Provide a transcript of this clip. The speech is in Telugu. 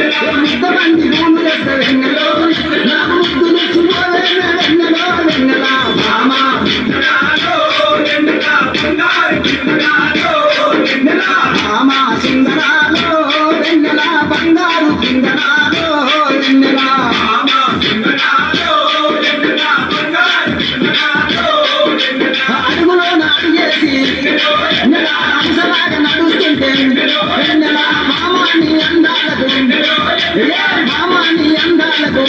ముద్దమంది రూలు చేస్తా వెన్నెలో నాకు ముద్దు తెచ్చిపోవే వెన్నెలో వెన్నెల మామ మామ సింగరాలో వెన్నెల బంగారు సింగరాలో వెన్నెల అడుగులో నాడుగేసి వెన్నెల అంశలాగా నడుస్తుంటే వెన్నెల మామాని అందాలకు మామాని అందాలకు